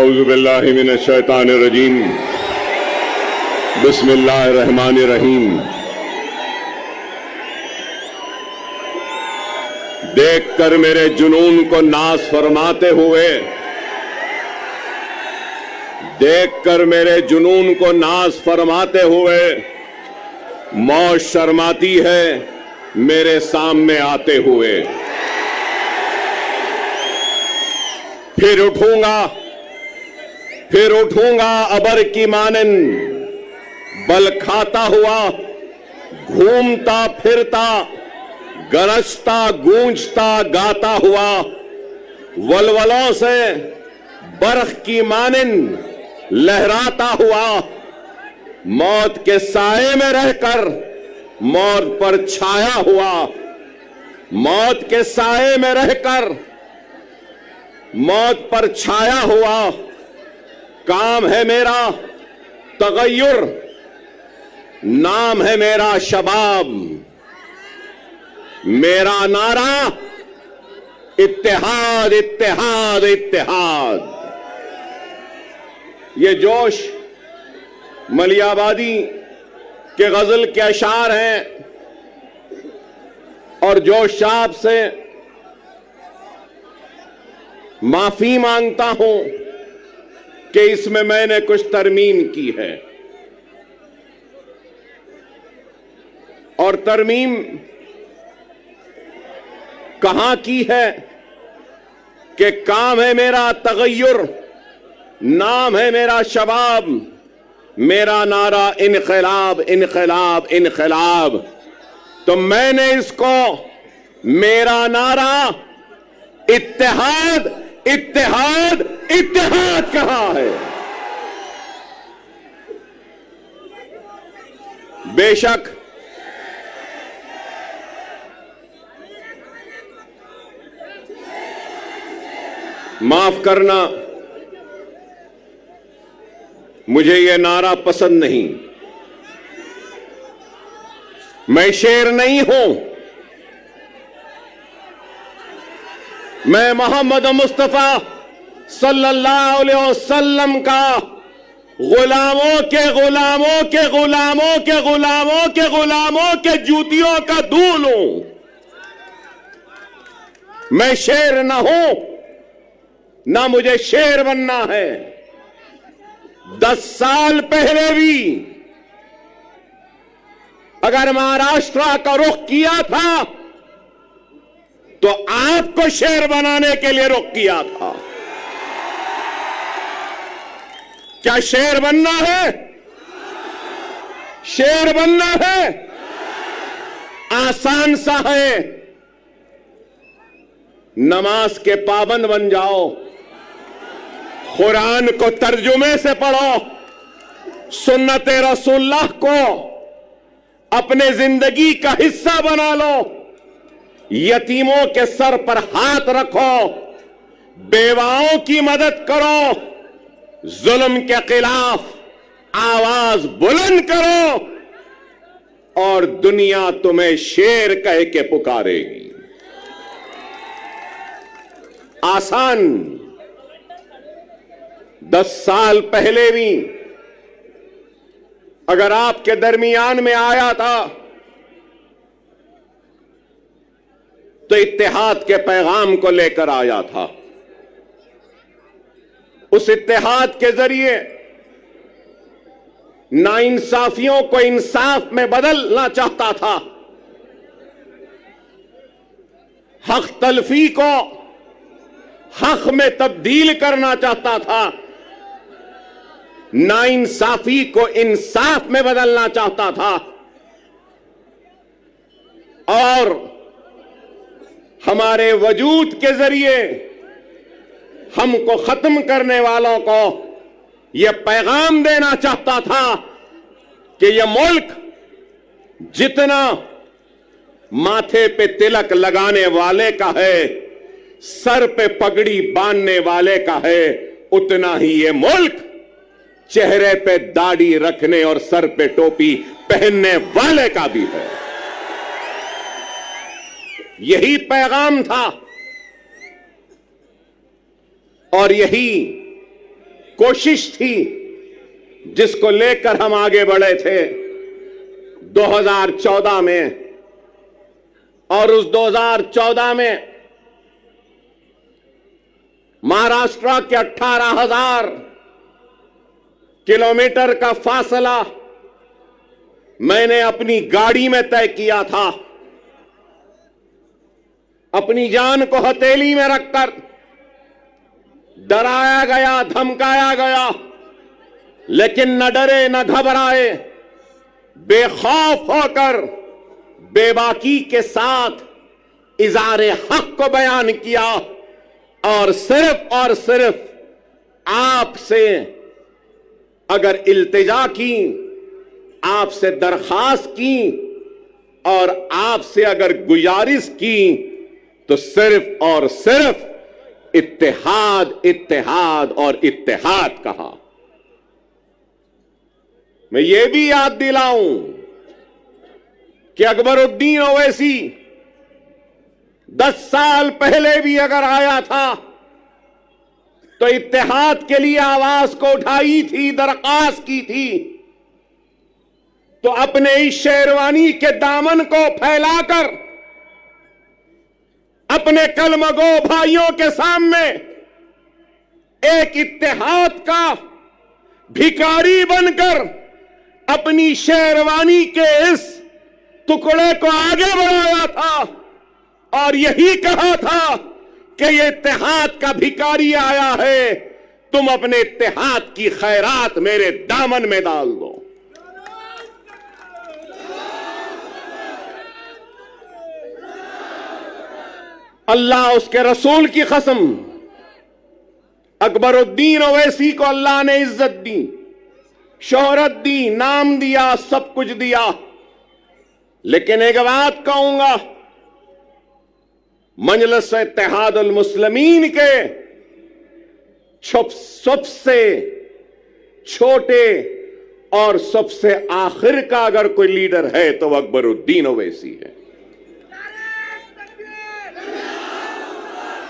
औज़ु बिल्लाहि मिनश शैतानिर रजीम। बिस्मिल्लाहिर रहमानिर रहीम। देखकर मेरे जुनून को नाज़ फरमाते हुए, देखकर मेरे जुनून को नाज़ फरमाते हुए मौत शर्माती है मेरे सामने आते हुए। फिर उठूंगा अबर की मानन, बल खाता हुआ, घूमता फिरता, गरजता गूंजता गाता हुआ, वलवलों से बरख की मानन लहराता हुआ, मौत के साए में रहकर मौत पर छाया हुआ, मौत के साए में रहकर मौत पर छाया हुआ। काम है मेरा तगय्युर, नाम है मेरा शबाब, मेरा नारा इत्तेहाद इत्तेहाद इत्तेहाद। ये जोश मलियाबादी के गजल के अशार हैं और जोश साहब से माफी मांगता हूं कि इसमें मैंने कुछ तरमीम की है। और तरमीम कहां की है कि काम है मेरा तगय्युर, नाम है मेरा शबाब, मेरा नारा इनकलाब इनकलाब इनकलाब। तो मैंने इसको मेरा नारा इत्तेहाद इत्तेहाद इत्तेहाद कहा है। बेशक माफ करना, मुझे यह नारा पसंद नहीं। मैं शेर नहीं हूं, मैं मोहम्मद मुस्तफा सल्लल्लाहु अलैहि वसल्लम का गुलामों के गुलामों के गुलामों के गुलामों के गुलामों के जूतियों का धूल हूं। मैं शेर ना हूं, ना मुझे शेर बनना है। 10 साल पहले भी अगर महाराष्ट्र का रुख किया था तो आपको शेर बनाने के लिए रुख किया था। क्या शेर बनना है? शेर बनना है आसान सा है। नमाज के पाबंद बन जाओ, कुरान को तर्जुमे से पढ़ो, सुन्नते रसूलुल्लाह को अपने जिंदगी का हिस्सा बना लो, यतीमों के सर पर हाथ रखो, बेवाओं की मदद करो, जुल्म के खिलाफ आवाज बुलंद करो और दुनिया तुम्हें शेर कह के पुकारेगी। आसान 10 साल पहले भी अगर आपके दरमियान में आया था तो इत्तेहाद के पैगाम को लेकर आया था। उस इत्तेहाद के जरिए नाइंसाफियों को इंसाफ में बदलना चाहता था, हक तलफी को हक में तब्दील करना चाहता था, नाइंसाफी को इंसाफ में बदलना चाहता था और हमारे वजूद के जरिए हमको खत्म करने वालों को यह पैगाम देना चाहता था कि यह मुल्क जितना माथे पे तिलक लगाने वाले का है, सर पे पगड़ी बांधने वाले का है, उतना ही यह मुल्क चेहरे पे दाढ़ी रखने और सर पे टोपी पहनने वाले का भी है। यही पैगाम था और यही कोशिश थी जिसको लेकर हम आगे बढ़े थे 2014 में, और उस 2014 में महाराष्ट्र के 18,000 किलोमीटर का फासला मैंने अपनी गाड़ी में तय किया था। अपनी जान को हथेली में रखकर डराया गया, धमकाया गया, लेकिन न डरे न घबराए, बेखौफ होकर बेबाकी के साथ इज़ारे हक को बयान किया और सिर्फ आपसे अगर इल्तिजा की, आपसे दरखास्त की और आपसे अगर गुजारिश की तो सिर्फ और सिर्फ इत्तेहाद, इत्तेहाद और इत्तेहाद कहा। मैं ये भी याद दिलाऊं कि अकबरुद्दीन ओवैसी 10 साल पहले भी अगर आया था तो इत्तेहाद के लिए आवाज को उठाई थी, दरख्वास्त की थी, तो अपने इस शेरवानी के दामन को फैलाकर अपने कलमगो भाइयों के सामने एक इत्तेहाद का भिखारी बनकर अपनी शेरवानी के इस टुकड़े को आगे बढ़ाया था और यही कहा था कि ये इत्तेहाद का भिखारी आया है, तुम अपने इत्तेहाद की खैरात मेरे दामन में डाल दो। अल्लाह उसके रसूल की कसम, अकबरुद्दीन ओवैसी को अल्लाह ने इज्जत दी, शोहरत दी, नाम दिया, सब कुछ दिया, लेकिन एक बात कहूंगा, मजलिस इत्तेहादुल मुस्लिमीन के सबसे छोटे और सबसे आखिर का अगर कोई लीडर है तो वह अकबरुद्दीन ओवैसी है।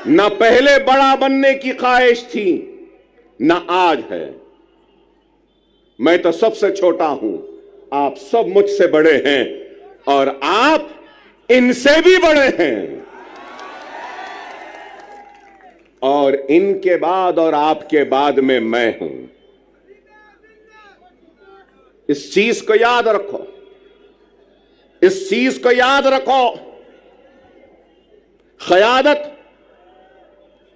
न पहले बड़ा बनने की ख्वाहिश थी, न आज है। मैं तो सबसे छोटा हूं, आप सब मुझसे बड़े हैं और आप इनसे भी बड़े हैं, और इनके बाद और आपके बाद में मैं हूं। इस चीज को याद रखो, इस चीज को याद रखो।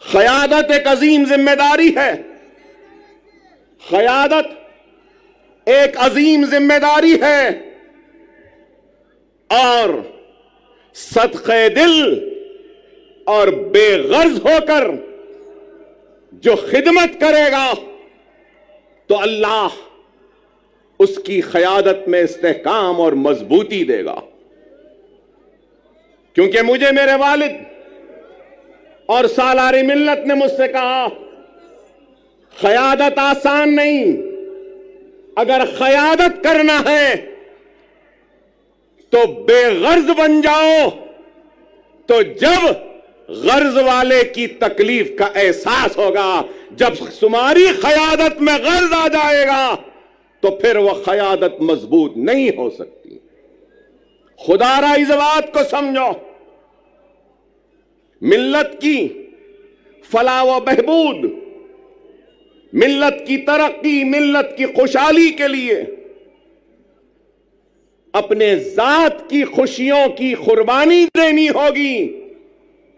क़यादत एक अजीम जिम्मेदारी है, क़यादत एक अजीम जिम्मेदारी है, और सदक़े दिल और बेगर्ज होकर जो खिदमत करेगा तो अल्लाह उसकी क़यादत में इस्तेहकाम और मजबूती देगा। क्योंकि मुझे मेरे वालिद और सालारी मिल्लत ने मुझसे कहा, क़यादत आसान नहीं, अगर क़यादत करना है तो बेगर्ज बन जाओ, तो जब गर्ज वाले की तकलीफ का एहसास होगा, जब तुम्हारी क़यादत में गर्ज आ जाएगा तो फिर वह क़यादत मजबूत नहीं हो सकती। खुदारा इस बात को समझो, मिल्लत की फलाह व बहबूद, मिल्लत की तरक्की, मिल्लत की खुशहाली के लिए अपने जात की खुशियों की कुर्बानी देनी होगी।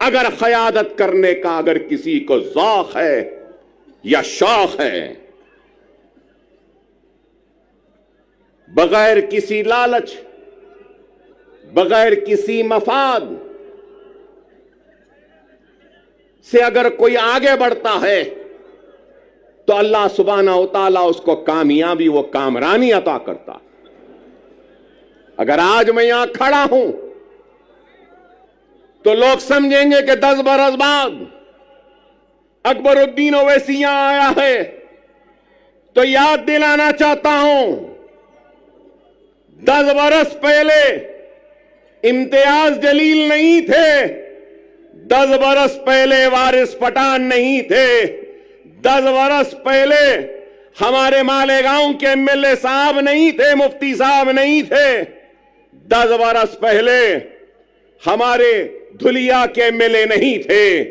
अगर क़यादत करने का अगर किसी को ज़ौक़ है या शौक़ है, बगैर किसी लालच, बगैर किसी मफाद से अगर कोई आगे बढ़ता है तो अल्लाह सुब्हानहू व तआला उसको कामयाबी, वो कामरानी अता करता। अगर आज मैं यहां खड़ा हूं तो लोग समझेंगे कि 10 बरस बाद अकबरुद्दीन ओवैसी यहां आया है, तो याद दिलाना चाहता हूं, 10 बरस पहले इम्तियाज जलील नहीं थे, 10 बरस पहले वारिस पठान नहीं थे, 10 बरस पहले हमारे मालेगांव के एमएलए साहब नहीं थे, मुफ्ती साहब नहीं थे। 10 बरस पहले हमारे धुलिया के एमएलए नहीं थे।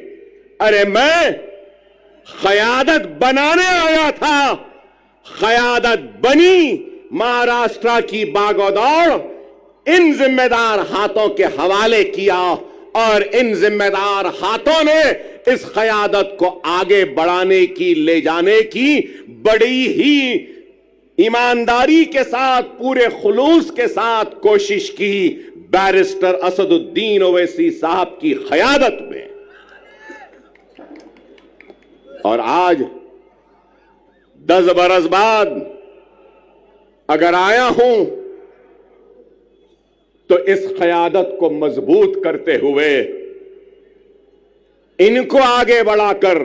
अरे मैं क़यादत बनाने आया था, क़यादत बनी, महाराष्ट्र की बागोदौड़ इन जिम्मेदार हाथों के हवाले किया और इन जिम्मेदार हाथों ने इस क़यादत को आगे बढ़ाने की, ले जाने की बड़ी ही ईमानदारी के साथ, पूरे खुलूस के साथ कोशिश की बैरिस्टर असदुद्दीन ओवैसी साहब की क़यादत में। और आज 10 बरस बाद अगर आया हूं तो इस क़यादत को मजबूत करते हुए, इनको आगे बढ़ाकर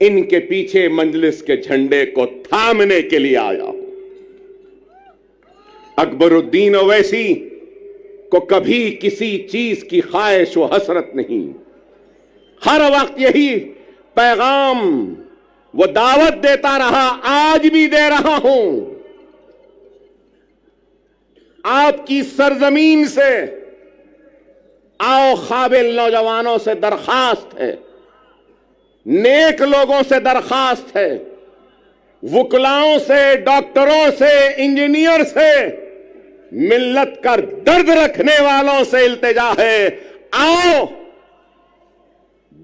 इनके पीछे मजलिस के झंडे को थामने के लिए आया हूं। अकबरुद्दीन ओवैसी को कभी किसी चीज की ख्वाहिश व हसरत नहीं, हर वक्त यही पैगाम वो दावत देता रहा, आज भी दे रहा हूं। आपकी सरजमीन से आओ, काबिल नौजवानों से दरखास्त है, नेक लोगों से दरखास्त है, वुकलाओं से, डॉक्टरों से, इंजीनियर से, मिल्लत का दर्द रखने वालों से इल्तिजा है, आओ,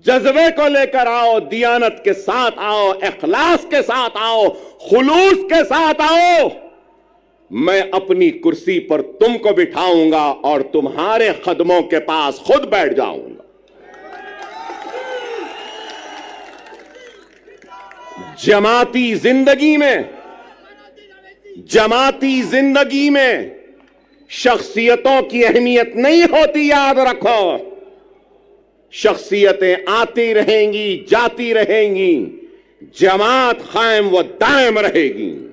जज्बे को लेकर आओ, दियानत के साथ आओ, इखलास के साथ आओ, खुलूस के साथ आओ। मैं अपनी कुर्सी पर तुमको बिठाऊंगा और तुम्हारे कदमों के पास खुद बैठ जाऊंगा। जमाती जिंदगी में शख्सियतों की अहमियत नहीं होती, याद रखो। शख्सियतें आती रहेंगी, जाती रहेंगी, जमात कायम व दायम रहेगी।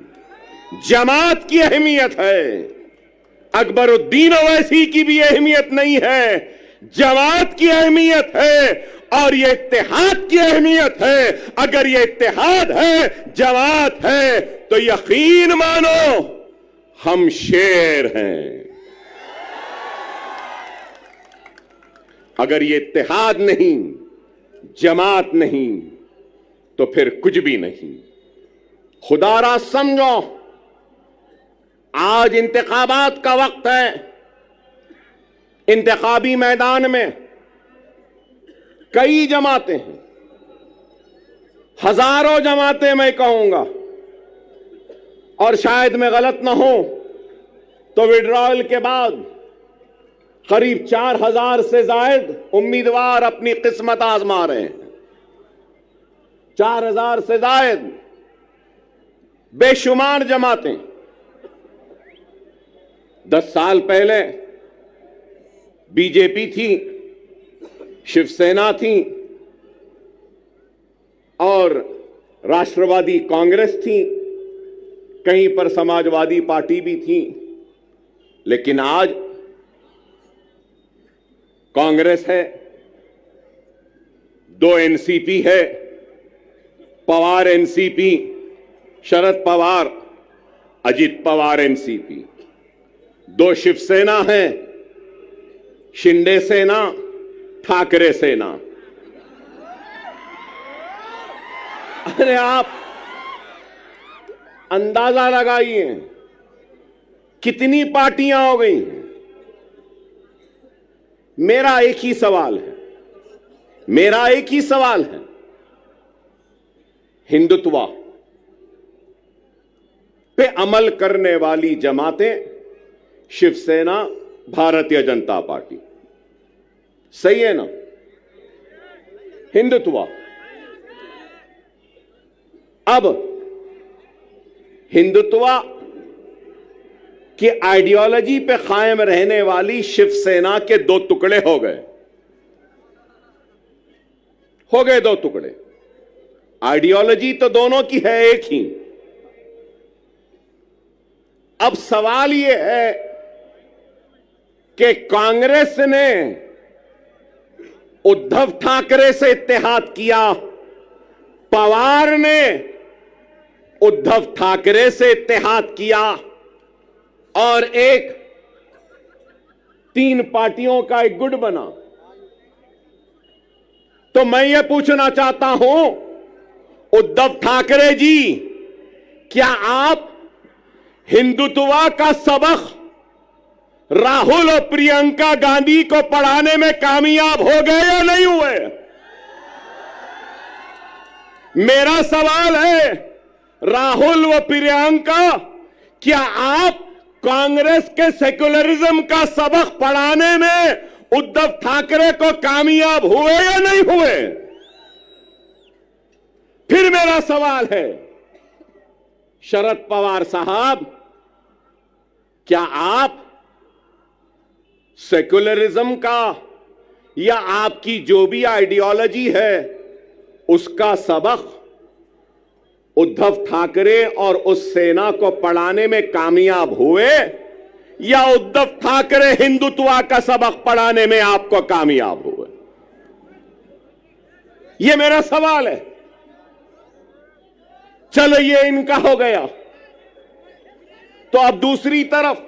जमात की अहमियत है, अकबरुद्दीन ओवैसी की भी अहमियत नहीं है, जमात की अहमियत है और ये इत्तेहाद की अहमियत है। अगर ये इत्तेहाद है, जमात है, तो यकीन मानो हम शेर हैं। अगर ये इत्तेहाद नहीं, जमात नहीं, तो फिर कुछ भी नहीं। खुदारा समझो, आज इंतखाबात का वक्त है। इंतखाबी मैदान में कई जमातें हैं, हजारों जमातें मैं कहूंगा, और शायद मैं गलत ना हूं तो विड्रॉयल के बाद करीब 4000 से जायद उम्मीदवार अपनी किस्मत आजमा रहे हैं। 4000 से जायद बेशुमार जमातें। 10 साल पहले बीजेपी थी, शिवसेना थी और राष्ट्रवादी कांग्रेस थी, कहीं पर समाजवादी पार्टी भी थी। लेकिन आज कांग्रेस है, 2 एनसीपी है, पवार एनसीपी, शरद पवार, अजित पवार एनसीपी, 2 शिवसेना है, शिंदे सेना, ठाकरे सेना। अरे आप अंदाजा लगाइए कितनी पार्टियां हो गई हैं। मेरा एक ही सवाल है, हिंदुत्व पे अमल करने वाली जमातें शिवसेना, भारतीय जनता पार्टी, सही है ना? हिंदुत्व। अब हिंदुत्व की आइडियोलॉजी पे कायम रहने वाली शिवसेना के 2 टुकड़े हो गए 2 टुकड़े। आइडियोलॉजी तो दोनों की है एक ही। अब सवाल यह है कि कांग्रेस ने उद्धव ठाकरे से इत्तेहाद किया पवार ने उद्धव ठाकरे से इत्तेहाद किया और एक 3 पार्टियों का एक गुट बना। तो मैं ये पूछना चाहता हूं, उद्धव ठाकरे जी, क्या आप हिंदुत्व का सबक राहुल और प्रियंका गांधी को पढ़ाने में कामयाब हो गए या नहीं हुए? मेरा सवाल है, राहुल व प्रियंका, क्या आप कांग्रेस के सेक्युलरिज्म का सबक पढ़ाने में उद्धव ठाकरे को कामयाब हुए या नहीं हुए? फिर मेरा सवाल है, शरद पवार साहब, क्या आप सेक्युलरिज्म का या आपकी जो भी आइडियोलॉजी है उसका सबक उद्धव ठाकरे और उस सेना को पढ़ाने में कामयाब हुए, या उद्धव ठाकरे हिंदुत्व का सबक पढ़ाने में आपको कामयाब हुए? यह मेरा सवाल है। चलो ये इनका हो गया। तो अब दूसरी तरफ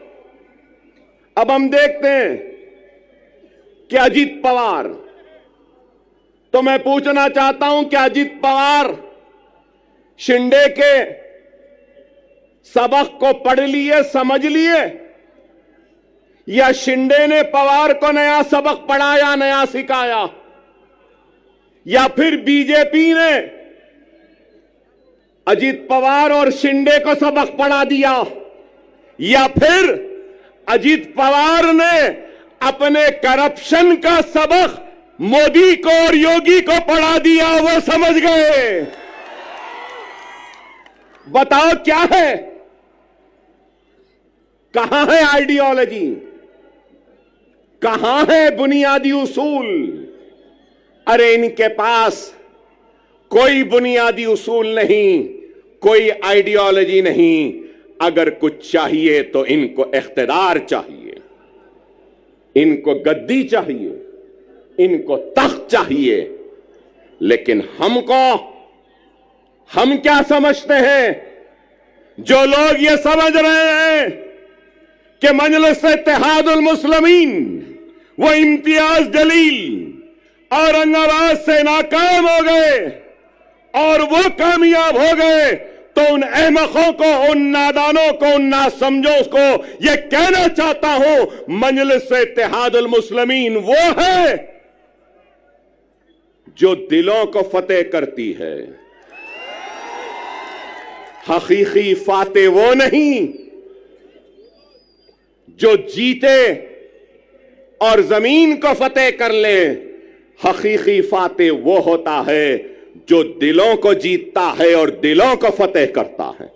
अब हम देखते हैं कि अजीत पवार, तो मैं पूछना चाहता हूं कि अजीत पवार शिंदे के सबक को पढ़ लिए, समझ लिए, या शिंदे ने पवार को नया सबक पढ़ाया, नया सिखाया, या फिर बीजेपी ने अजीत पवार और शिंदे को सबक पढ़ा दिया, या फिर अजीत पवार ने अपने करप्शन का सबक मोदी को और योगी को पढ़ा दिया, वो समझ गए? बताओ क्या है? कहां है आइडियोलॉजी? कहां है बुनियादी उसूल? अरे इनके पास कोई बुनियादी उसूल नहीं, कोई आइडियोलॉजी नहीं। अगर कुछ चाहिए तो इनको इख्तिदार चाहिए, इनको गद्दी चाहिए, इनको तख्त चाहिए। लेकिन हम क्या समझते हैं? जो लोग ये समझ रहे हैं कि मजलिस इत्तेहादुल मुस्लिमीन वो इम्तियाज जलील औरंगाबाद से नाकाम हो गए और वो कामयाब हो गए, तो उन अहमकों को, उन नादानों को, उन नासमझों को ये कहना चाहता हूं, मजलिस इत्तेहादुल मुस्लिमीन वो है जो दिलों को फतेह करती है। हकीकी फातेह वो नहीं जो जीते और जमीन को फतेह कर ले। हकीकी फातेह वो होता है जो दिलों को जीतता है और दिलों को फतेह करता है।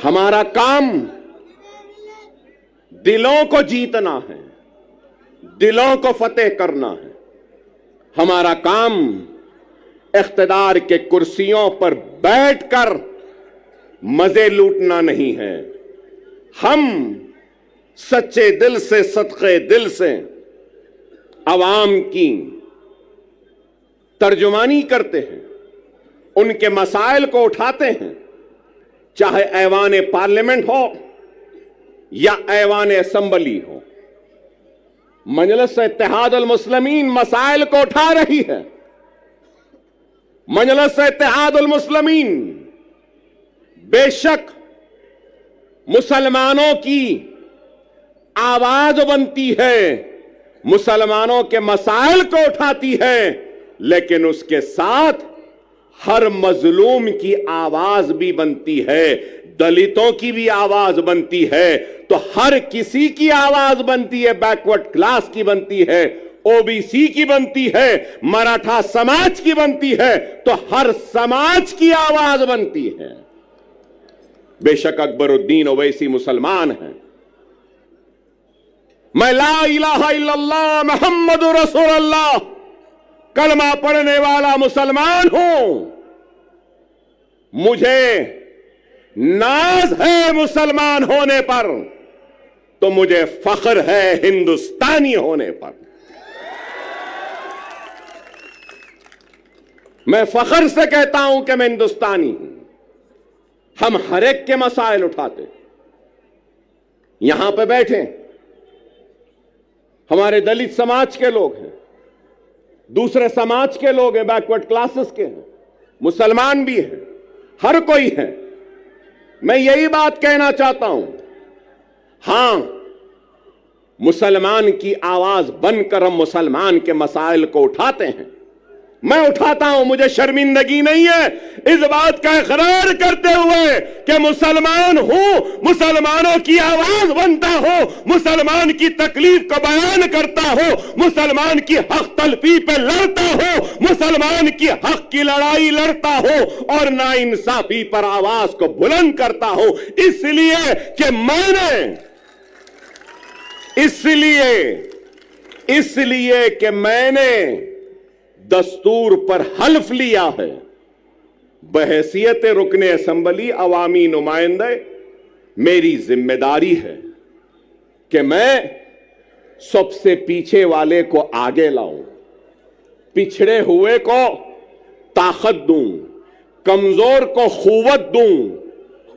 हमारा काम दिलों को जीतना है, दिलों को फतेह करना है। हमारा काम इख्तिदार के कुर्सियों पर बैठकर मजे लूटना नहीं है। हम सच्चे दिल से, सदके दिल से अवाम की तर्जुमानी करते हैं, उनके मसाइल को उठाते हैं, चाहे ऐवान पार्लियामेंट हो या ऐवान असेंबली हो। मजलिस इत्तेहादुल मुस्लिमीन मसाइल को उठा रही है। मजलिस इत्तेहादुल मुस्लिमीन बेशक मुसलमानों की आवाज बनती है, मुसलमानों के मसाइल को उठाती है, लेकिन उसके साथ हर मजलूम की आवाज भी बनती है, दलितों की भी आवाज बनती है, तो हर किसी की आवाज बनती है। बैकवर्ड क्लास की बनती है, ओबीसी की बनती है, मराठा समाज की बनती है, तो हर समाज की आवाज बनती है। बेशक अकबरुद्दीन ओवैसी मुसलमान है, मैं ला इलाहा इल्लल्लाह मुहम्मदुर रसूलुल्लाह कलमा पढ़ने वाला मुसलमान हूं। मुझे नाज है मुसलमान होने पर, तो मुझे फख्र है हिंदुस्तानी होने पर। मैं फख्र से कहता हूं कि मैं हिंदुस्तानी हूं। हम हर एक के मसाइल उठाते, यहां पे बैठे हमारे दलित समाज के लोग हैं, दूसरे समाज के लोग हैं, बैकवर्ड क्लासेस के हैं, मुसलमान भी हैं, हर कोई है। मैं यही बात कहना चाहता हूं, हां, मुसलमान की आवाज बनकर हम मुसलमान के मसाइल को उठाते हैं। मैं उठाता हूं, मुझे शर्मिंदगी नहीं है इस बात का इकरार करते हुए कि मुसलमान हूं, मुसलमानों की आवाज बनता हो, मुसलमान की तकलीफ को बयान करता हो, मुसलमान की हक तलफी पे लड़ता हो, मुसलमान की हक की लड़ाई लड़ता हो और नाइंसाफी पर आवाज को बुलंद करता हो। इसलिए कि मैंने दस्तूर पर हल्फ लिया है, बहैसियत रुकने असेंबली अवामी नुमाइंदे मेरी जिम्मेदारी है कि मैं सबसे पीछे वाले को आगे लाऊं, पिछड़े हुए को ताकत दूं, कमजोर को खुवत दूं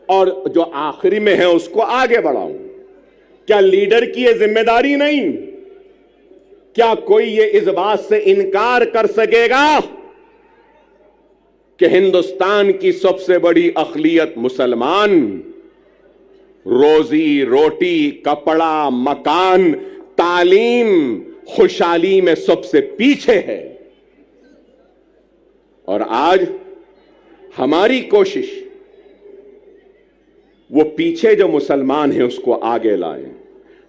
और जो आखिरी में है उसको आगे बढ़ाऊं। क्या लीडर की यह जिम्मेदारी नहीं? क्या कोई ये इस बात से इनकार कर सकेगा कि हिंदुस्तान की सबसे बड़ी अक़लियत मुसलमान रोजी रोटी, कपड़ा, मकान, तालीम, खुशहाली में सबसे पीछे है? और आज हमारी कोशिश वो पीछे जो मुसलमान है उसको आगे लाएं,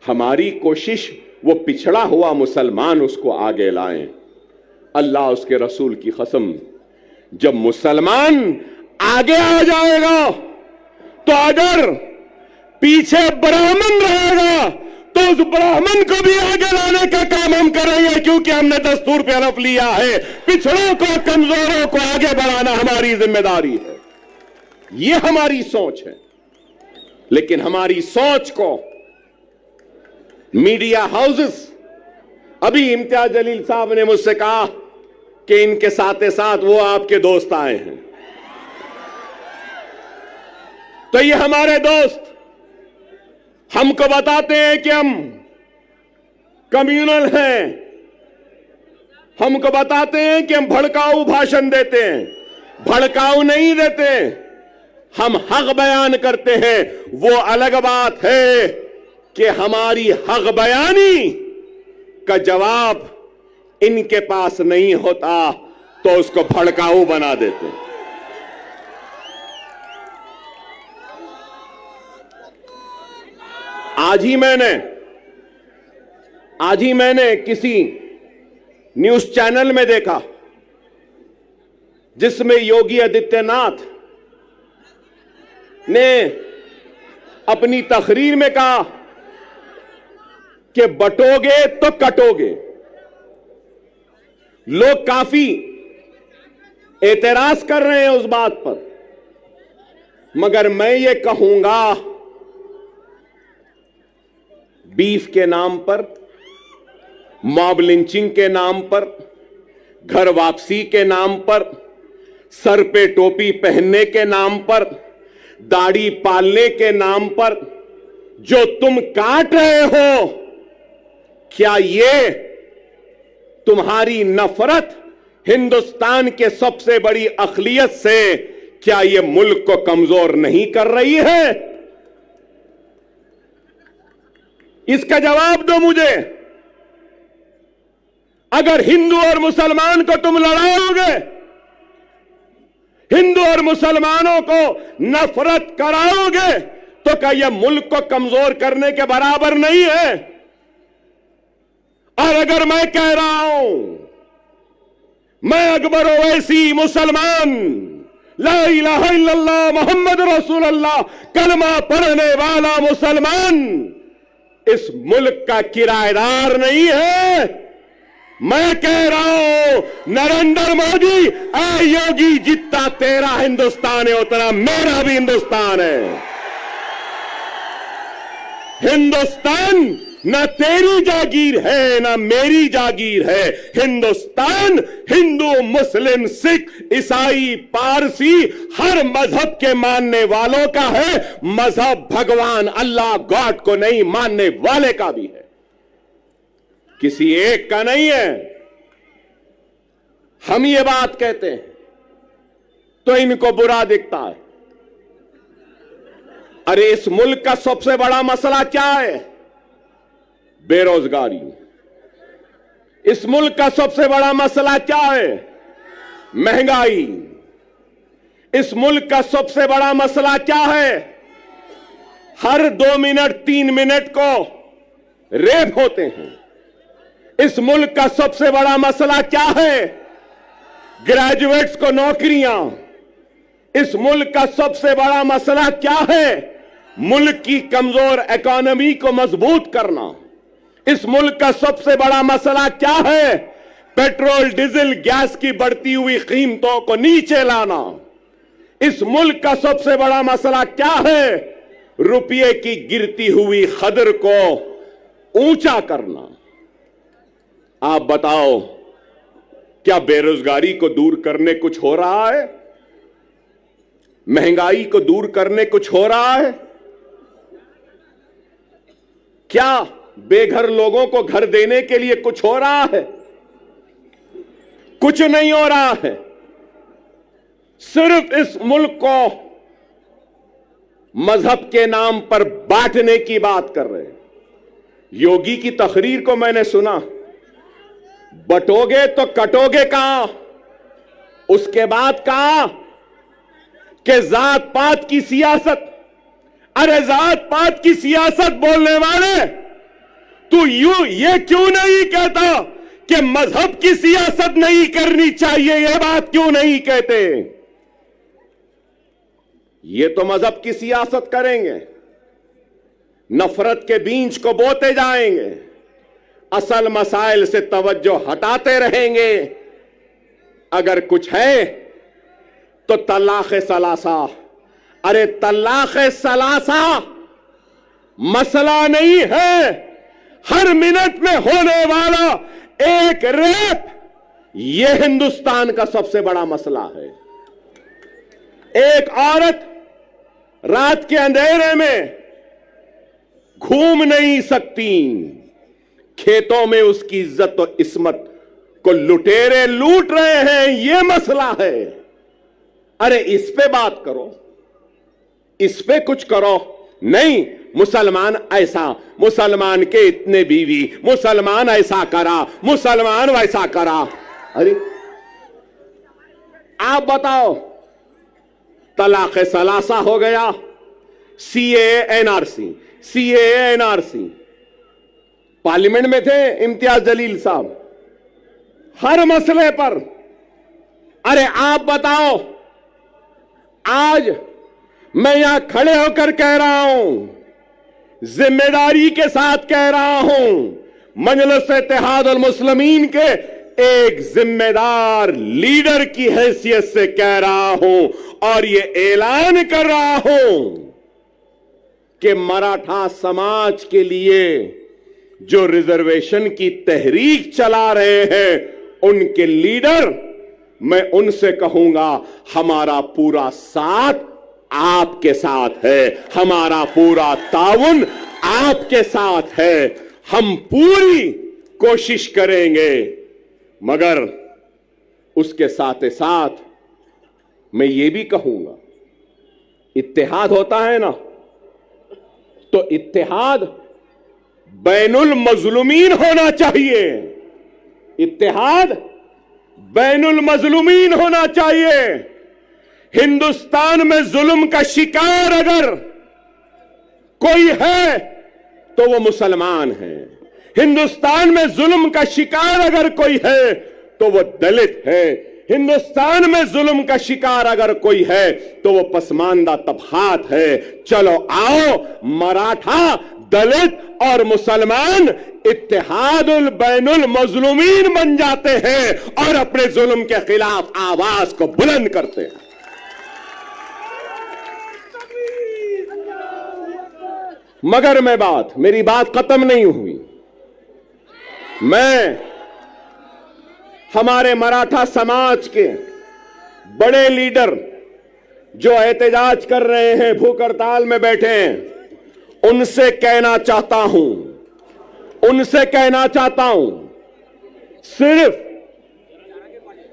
हमारी कोशिश वो पिछड़ा हुआ मुसलमान उसको आगे लाएं। अल्लाह उसके रसूल की कसम, जब मुसलमान आगे आ जाएगा तो अगर पीछे ब्राह्मण रहेगा तो उस ब्राह्मण को भी आगे लाने का काम हम करेंगे, क्योंकि हमने दस्तूर पे हलफ लिया है पिछड़ों को, कमजोरों को आगे बढ़ाना हमारी जिम्मेदारी है। ये हमारी सोच है। लेकिन हमारी सोच को मीडिया हाउसेस, अभी इम्तियाज जलील साहब ने मुझसे कहा कि इनके साथ साथ वो आपके दोस्त आए हैं, तो ये हमारे दोस्त हमको बताते हैं कि हम कम्युनल हैं, हमको बताते हैं कि हम भड़काऊ भाषण देते हैं। भड़काऊ नहीं देते, हम हक बयान करते हैं। वो अलग बात है कि हमारी हक बयानी का जवाब इनके पास नहीं होता तो उसको भड़काऊ बना देते हैं। आज ही मैंने किसी न्यूज चैनल में देखा जिसमें योगी आदित्यनाथ ने अपनी तकरीर में कहा कि बटोगे तो कटोगे। लोग काफी एतराज कर रहे हैं उस बात पर, मगर मैं ये कहूंगा, बीफ के नाम पर, मॉब लिंचिंग के नाम पर, घर वापसी के नाम पर, सर पे टोपी पहनने के नाम पर, दाढ़ी पालने के नाम पर जो तुम काट रहे हो, क्या ये तुम्हारी नफरत हिंदुस्तान के सबसे बड़ी अक़लियत से, क्या ये मुल्क को कमजोर नहीं कर रही है? इसका जवाब दो मुझे। अगर हिंदू और मुसलमान को तुम लड़ाओगे, हिंदू और मुसलमानों को नफरत कराओगे, तो क्या यह मुल्क को कमजोर करने के बराबर नहीं है? और अगर मैं कह रहा हूं, मैं अकबर ओवैसी मुसलमान, ला इलाहा इल्लल्लाह मोहम्मद रसूलुल्लाह कलमा पढ़ने वाला मुसलमान, इस मुल्क का किराएदार नहीं है। मैं कह रहा हूं, नरेंद्र मोदी, ऐ योगी, जितना तेरा हिंदुस्तान है उतना मेरा भी हिंदुस्तान है। हिंदुस्तान न तेरी जागीर है न मेरी जागीर है। हिंदुस्तान हिंदू, मुस्लिम, सिख, ईसाई, पारसी हर मजहब के मानने वालों का है। मजहब भगवान अल्लाह गॉड को नहीं मानने वाले का भी है, किसी एक का नहीं है। हम ये बात कहते हैं तो इनको बुरा दिखता है। अरे इस मुल्क का सबसे बड़ा मसला क्या है? बेरोजगारी। इस मुल्क का सबसे बड़ा मसला क्या है? महंगाई। इस मुल्क का सबसे बड़ा मसला क्या है? हर 2 मिनट 3 मिनट को रेप होते हैं। इस मुल्क का सबसे बड़ा मसला क्या है? ग्रेजुएट्स को नौकरियां। इस मुल्क का सबसे बड़ा मसला क्या है? मुल्क की कमजोर इकोनॉमी को मजबूत करना। इस मुल्क का सबसे बड़ा मसला क्या है? पेट्रोल, डीजल, गैस की बढ़ती हुई कीमतों को नीचे लाना। इस मुल्क का सबसे बड़ा मसला क्या है? रुपये की गिरती हुई कदर को ऊंचा करना। आप बताओ, क्या बेरोजगारी को दूर करने कुछ हो रहा है? महंगाई को दूर करने कुछ हो रहा है? क्या बेघर लोगों को घर देने के लिए कुछ हो रहा है? कुछ नहीं हो रहा है। सिर्फ इस मुल्क को मजहब के नाम पर बांटने की बात कर रहे हैं। योगी की तकरीर को मैंने सुना, बटोगे तो कटोगे कहां? उसके बाद कहा कि जात पात की सियासत। अरे जात पात की सियासत बोलने वाले, तू ये क्यों नहीं कहता कि मजहब की सियासत नहीं करनी चाहिए? यह बात क्यों नहीं कहते? ये तो मजहब की सियासत करेंगे, नफरत के बीज को बोते जाएंगे, असल मसाइल से तवज्जो हटाते रहेंगे। अगर कुछ है तो तलाक़ सलासा। अरे तलाक़ सलासा मसला नहीं है, हर मिनट में होने वाला एक रेप, यह हिंदुस्तान का सबसे बड़ा मसला है। एक औरत रात के अंधेरे में घूम नहीं सकती, खेतों में उसकी इज्जत और इस्मत को लुटेरे लूट रहे हैं, यह मसला है। अरे इस पे बात करो, इस पे कुछ करो। नहीं, मुसलमान ऐसा, मुसलमान के इतने बीवी, मुसलमान ऐसा करा, मुसलमान वैसा करा। अरे आप बताओ, तलाक़ सलासा हो गया, CAA NRC, CAA NRC. Parliament में थे इम्तियाज जलील साहब, हर मसले पर। अरे आप बताओ, आज मैं यहां खड़े होकर कह रहा हूं, जिम्मेदारी के साथ कह रहा हूं, मजलिस इत्तेहादुल मुस्लिमीन के एक जिम्मेदार लीडर की हैसियत से कह रहा हूं और ये ऐलान कर रहा हूं कि मराठा समाज के लिए जो रिजर्वेशन की तहरीक चला रहे हैं, उनके लीडर, मैं उनसे कहूंगा, हमारा पूरा साथ आपके साथ है, हमारा पूरा ताउन आपके साथ है। हम पूरी कोशिश करेंगे, मगर उसके साथ साथ मैं ये भी कहूंगा, इत्तेहाद होता है ना, तो इत्तेहाद बैनुल मजलूमीन होना चाहिए। इत्तेहाद बैनुल मजलूमीन होना चाहिए। हिंदुस्तान में जुल्म का शिकार अगर कोई है तो वो मुसलमान है। हिंदुस्तान में जुल्म का शिकार अगर कोई है तो वो दलित है। हिंदुस्तान में जुल्म का शिकार अगर कोई है तो वो पसमानदा तबकात है। चलो आओ, मराठा, दलित और मुसलमान इत्तेहादुल बैनुल मजलूमीन बन जाते हैं और अपने जुल्म के खिलाफ आवाज को बुलंद करते हैं। मगर मेरी बात खत्म नहीं हुई। मैं हमारे मराठा समाज के बड़े लीडर जो एहतजाज कर रहे हैं, भूख हड़ताल में बैठे हैं, उनसे कहना चाहता हूं, सिर्फ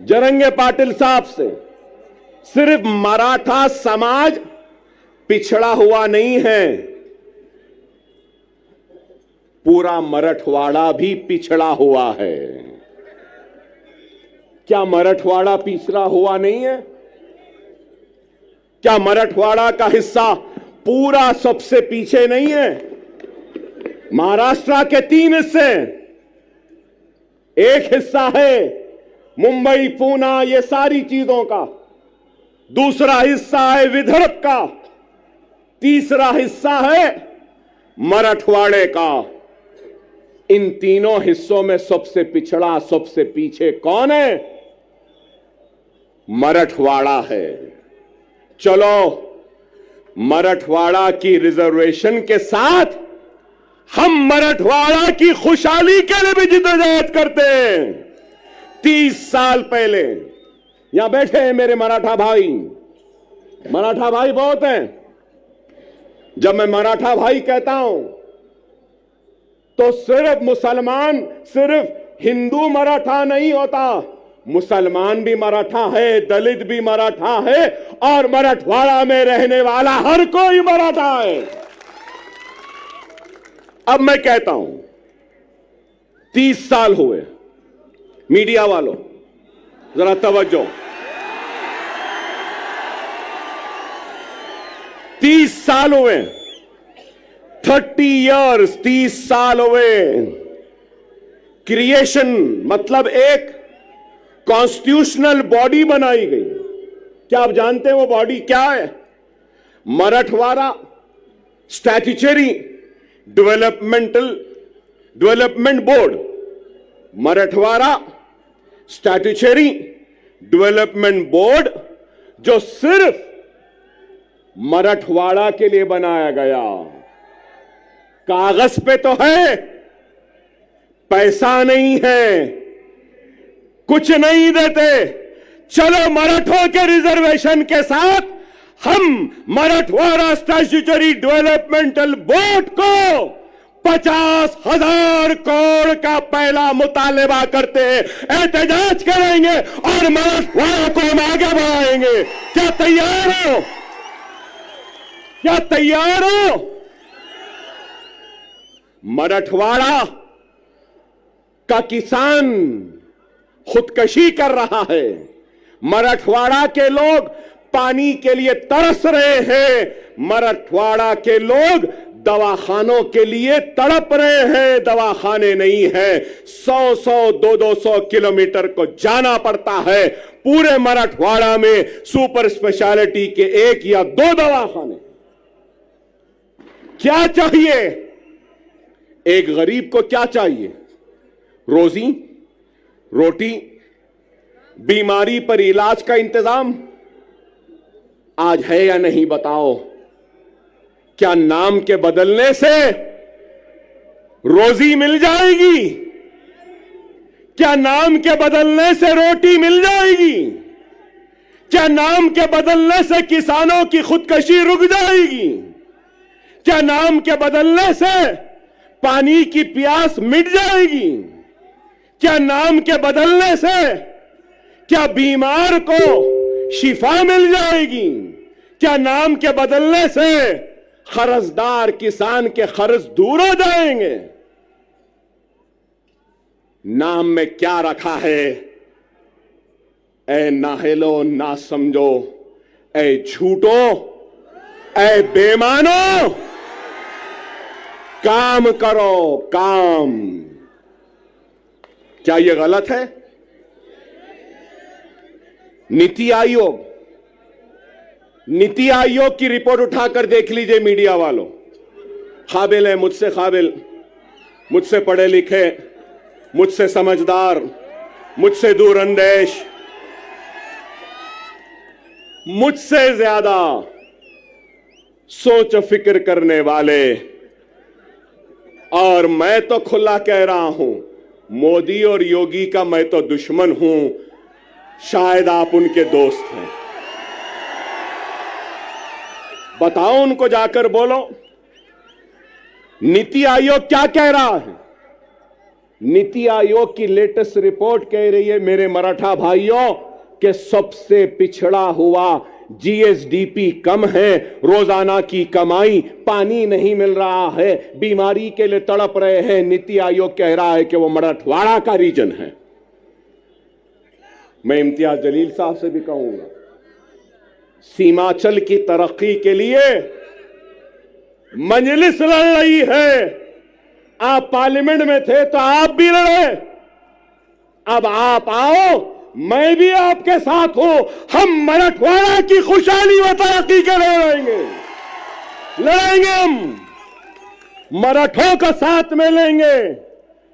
जरंगे पाटिल साहब से सिर्फ मराठा समाज पिछड़ा हुआ नहीं है, पूरा मराठवाड़ा भी पिछड़ा हुआ है। क्या मराठवाड़ा पिछड़ा हुआ नहीं है? क्या मराठवाड़ा का हिस्सा पूरा सबसे पीछे नहीं है? महाराष्ट्र के 3 हिस्से, एक हिस्सा है मुंबई, पूना, ये सारी चीजों का, दूसरा हिस्सा है विदर्भ का, तीसरा हिस्सा है मराठवाड़े का। इन तीनों हिस्सों में सबसे पिछड़ा, सबसे पीछे कौन है? मराठवाड़ा है। चलो, मराठवाड़ा की रिजर्वेशन के साथ हम मराठवाड़ा की खुशहाली के लिए भी जिद्दोजहद करते हैं। 30 साल पहले यहां बैठे हैं मेरे मराठा भाई बहुत हैं। जब मैं मराठा भाई कहता हूं तो सिर्फ मुसलमान, सिर्फ हिंदू मराठा नहीं होता, मुसलमान भी मराठा है, दलित भी मराठा है, और मराठवाड़ा में रहने वाला हर कोई मराठा है। अब मैं कहता हूं, 30 साल हुए, मीडिया वालों जरा तवज्जो, 30 साल हुए, 30 इयर्स, 30 साल हुए। क्रिएशन मतलब एक कॉन्स्टिट्यूशनल बॉडी बनाई गई। क्या आप जानते हैं वो बॉडी क्या है? Marathwada statutory development board. Marathwada statutory development board जो सिर्फ मराठवाड़ा के लिए बनाया गया। कागज पे तो है, पैसा नहीं है, कुछ नहीं देते। चलो, मराठों के रिजर्वेशन के साथ हम मराठवाड़ा स्टैट्यूटरी डेवलपमेंटल बोर्ड को 50,000 करोड़ का पहला मुतालबा करते हैं, एहतजाज करेंगे और मराठवाड़ा को हम आगे बढ़ाएंगे। क्या तैयार हो? क्या तैयार हो? मराठवाड़ा का किसान खुदकशी कर रहा है। मराठवाड़ा के लोग पानी के लिए तरस रहे हैं। मराठवाड़ा के लोग दवाखानों के लिए तड़प रहे हैं, दवाखाने नहीं है। 100-100, 200-200 किलोमीटर को जाना पड़ता है। पूरे मराठवाड़ा में सुपर स्पेशलिटी के 1 या 2 दवाखाने। क्या चाहिए? एक गरीब को क्या चाहिए? रोजी, रोटी, बीमारी पर इलाज का इंतजाम आज है या नहीं बताओ? क्या नाम के बदलने से रोजी मिल जाएगी? क्या नाम के बदलने से रोटी मिल जाएगी? क्या नाम के बदलने से किसानों की खुदकशी रुक जाएगी? क्या नाम के बदलने से पानी की प्यास मिट जाएगी? क्या नाम के बदलने से क्या बीमार को शिफा मिल जाएगी? क्या नाम के बदलने से कर्जदार किसान के कर्ज दूर हो जाएंगे? नाम में क्या रखा है? ऐ नाहेलो ना समझो, ऐ झूठो, ऐ बेमानो, काम करो, काम। क्या यह गलत है? नीति आयोग की रिपोर्ट उठाकर देख लीजिए मीडिया वालों। काबिल है, मुझसे काबिल, मुझसे पढ़े लिखे, मुझसे समझदार, मुझसे दूरअंदेश, मुझसे ज्यादा सोच फिक्र करने वाले और मैं तो खुला कह रहा हूं, मोदी और योगी का मैं तो दुश्मन हूं, शायद आप उनके दोस्त हैं। बताओ, उनको जाकर बोलो। नीति आयोग क्या कह रहा है? नीति आयोग की लेटेस्ट रिपोर्ट कह रही है, मेरे मराठा भाइयों, कि सबसे पिछड़ा हुआ जीएसडीपी कम है, रोजाना की कमाई, पानी नहीं मिल रहा है, बीमारी के लिए तड़प रहे हैं। नीति आयोग कह रहा है कि वो मराठवाड़ा का रीजन है। मैं इम्तियाज जलील साहब से भी कहूंगा, सीमांचल की तरक्की के लिए मजलिस लड़ रही है। आप पार्लियामेंट में थे तो आप भी लड़े, अब आप आओ, मैं भी आपके साथ हूं। हम मराठवाड़ा की खुशहाली व तरक्की के लिए लड़ेंगे। हम मराठों का साथ में लेंगे,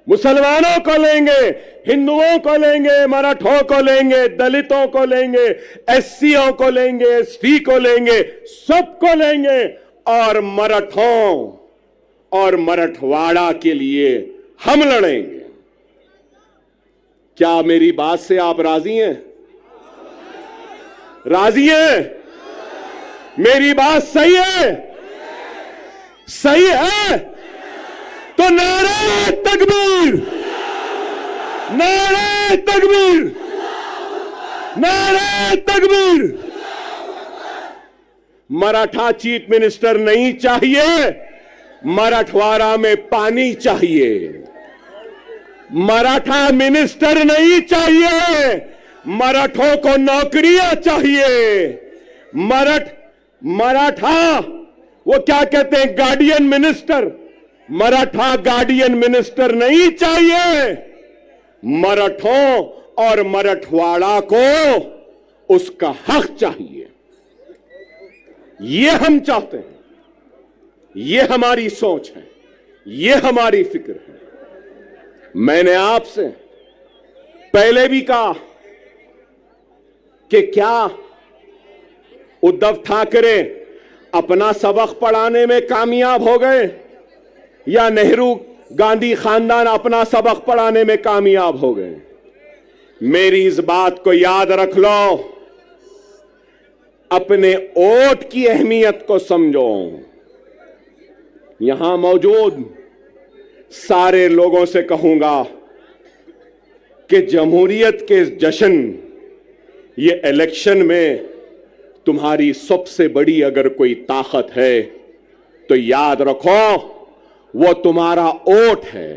मुसलमानों को लेंगे, हिंदुओं को लेंगे, मराठों को लेंगे, दलितों को लेंगे, एससीओ को लेंगे, एसटी को लेंगे, सबको लेंगे और मराठों और मराठवाड़ा के लिए हम लड़ेंगे। क्या मेरी बात से आप राजी हैं? राजी हैं? मेरी बात सही है? सही है तो नारे तकबीर, नारे तकबीर, नारे तकबीर। मराठा चीफ मिनिस्टर नहीं चाहिए, मराठवाड़ा में पानी चाहिए। मराठा मिनिस्टर नहीं चाहिए, मराठों को नौकरियां चाहिए। मराठा वो क्या कहते हैं, guardian minister, Maratha guardian minister नहीं चाहिए। मराठों और मराठवाड़ा को उसका हक चाहिए। ये हम चाहते हैं, ये हमारी सोच है, ये हमारी फिक्र है। मैंने आपसे पहले भी कहा कि क्या उद्धव ठाकरे अपना सबक पढ़ाने में कामयाब हो गए या नेहरू गांधी खानदान अपना सबक पढ़ाने में कामयाब हो गए? मेरी इस बात को याद रख लो, अपने वोट की अहमियत को समझो। यहां मौजूद सारे लोगों से कहूंगा कि जमहूरियत के जश्न, ये इलेक्शन में तुम्हारी सबसे बड़ी अगर कोई ताकत है तो याद रखो, वो तुम्हारा वोट है।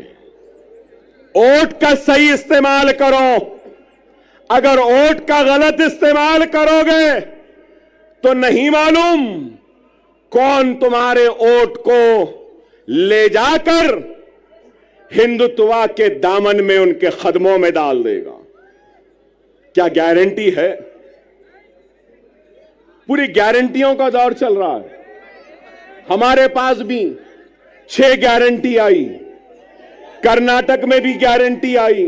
वोट का सही इस्तेमाल करो। अगर वोट का गलत इस्तेमाल करोगे तो नहीं मालूम कौन तुम्हारे वोट को ले जाकर हिंदुत्व के दामन में, उनके कदमों में डाल देगा। क्या गारंटी है? पूरी गारंटियों का दौर चल रहा है। हमारे पास भी 6 गारंटी आई, कर्नाटक में भी गारंटी आई,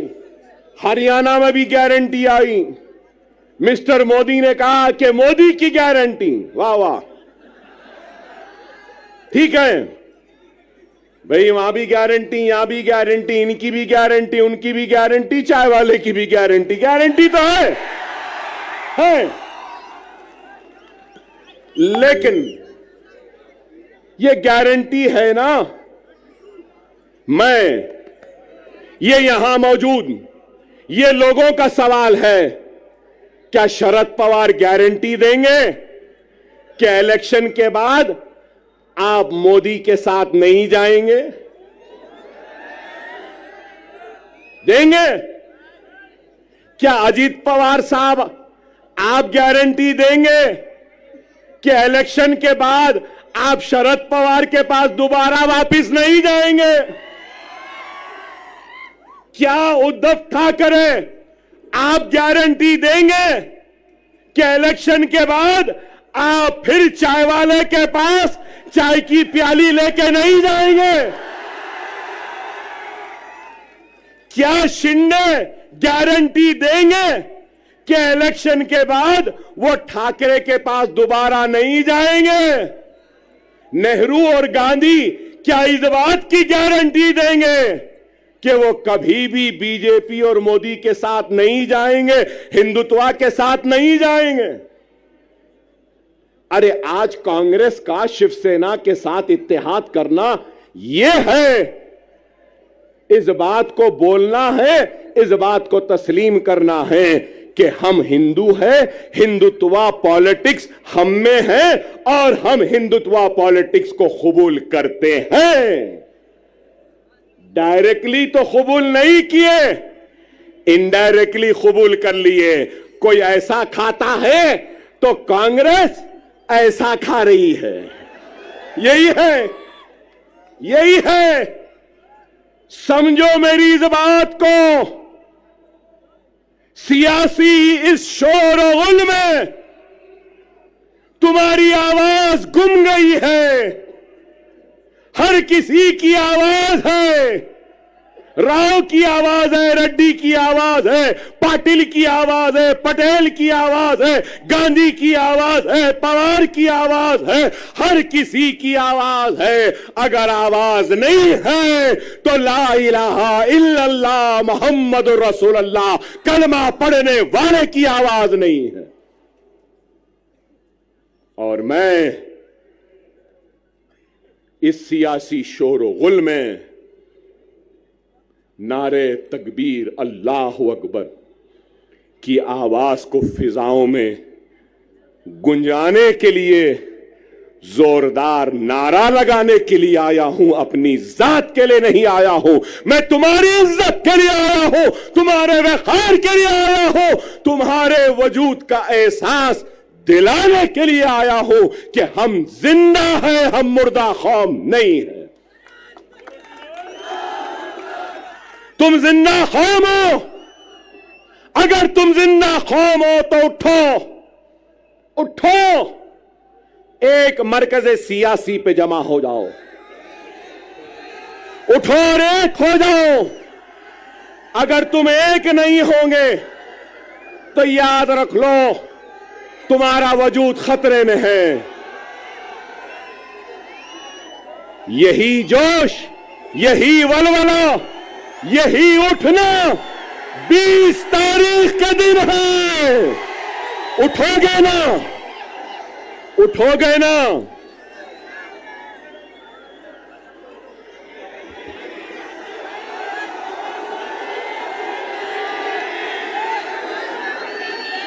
हरियाणा में भी गारंटी आई। मिस्टर मोदी ने कहा कि मोदी की गारंटी, वाह वाह, ठीक है भाई, वहां भी गारंटी, यहां भी गारंटी, इनकी भी गारंटी, उनकी भी गारंटी, चाय वाले की भी गारंटी। गारंटी तो है। लेकिन ये गारंटी है ना, ये यहां मौजूद ये लोगों का सवाल है, क्या शरद पवार गारंटी देंगे कि इलेक्शन के बाद आप मोदी के साथ नहीं जाएंगे? देंगे? क्या अजीत पवार साहब आप गारंटी देंगे कि इलेक्शन के बाद आप शरद पवार के पास दोबारा वापस नहीं जाएंगे? क्या उद्धव ठाकरे आप गारंटी देंगे कि इलेक्शन के बाद आप फिर चाय वाले के पास चाय की प्याली लेके नहीं जाएंगे? क्या शिंदे गारंटी देंगे कि इलेक्शन के बाद वो ठाकरे के पास दोबारा नहीं जाएंगे? नेहरू और गांधी क्या इस बात की गारंटी देंगे कि वो कभी भी बीजेपी और मोदी के साथ नहीं जाएंगे, हिंदुत्व के साथ नहीं जाएंगे? अरे आज कांग्रेस का शिवसेना के साथ इत्तेहाद करना यह है, इस बात को बोलना है, इस बात को तस्लीम करना है कि हम हिंदू हैं, हिंदुत्व पॉलिटिक्स हम में है और हम हिंदुत्व पॉलिटिक्स को कबूल करते हैं। डायरेक्टली तो कबूल नहीं किए, इनडायरेक्टली कबूल कर लिए। कोई ऐसा खाता है तो कांग्रेस ऐसा खा रही है। यही है, यही है। समझो मेरी इस बात को। सियासी इस शोर और गुल में तुम्हारी आवाज गुम गई है। हर किसी की आवाज है। राव की आवाज है, रेड्डी की आवाज है, पाटिल की आवाज है, पटेल की आवाज है, गांधी की आवाज है, पवार की आवाज है, हर किसी की आवाज है। अगर आवाज नहीं है तो ला इलाहा इल्लल्लाह मुहम्मदुर रसूलुल्लाह कलमा पढ़ने वाले की आवाज नहीं है। और मैं इस सियासी शोर व गुल में नारे तकबीर अल्लाह अकबर की आवाज को फिजाओं में गुंजाने के लिए, जोरदार नारा लगाने के लिए आया हूं। अपनी जात के लिए नहीं आया हूं। मैं तुम्हारी इज्जत के लिए आया हूं, तुम्हारे वक़ार के लिए आया हूं, तुम्हारे वजूद का एहसास दिलाने के लिए आया हूं कि हम जिंदा हैं, हम मुर्दा कौम नहीं है। तुम जिंदा कौम हो। अगर तुम जिंदा कौम हो तो उठो, उठो, एक मरकज़े सियासी पे जमा हो जाओ। उठो और एक हो जाओ। अगर तुम एक नहीं होंगे तो याद रख लो तुम्हारा वजूद खतरे में है। यही जोश, यही वलवला, यही उठना 20 तारीख के दिन है। उठोगे ना? उठोगे ना?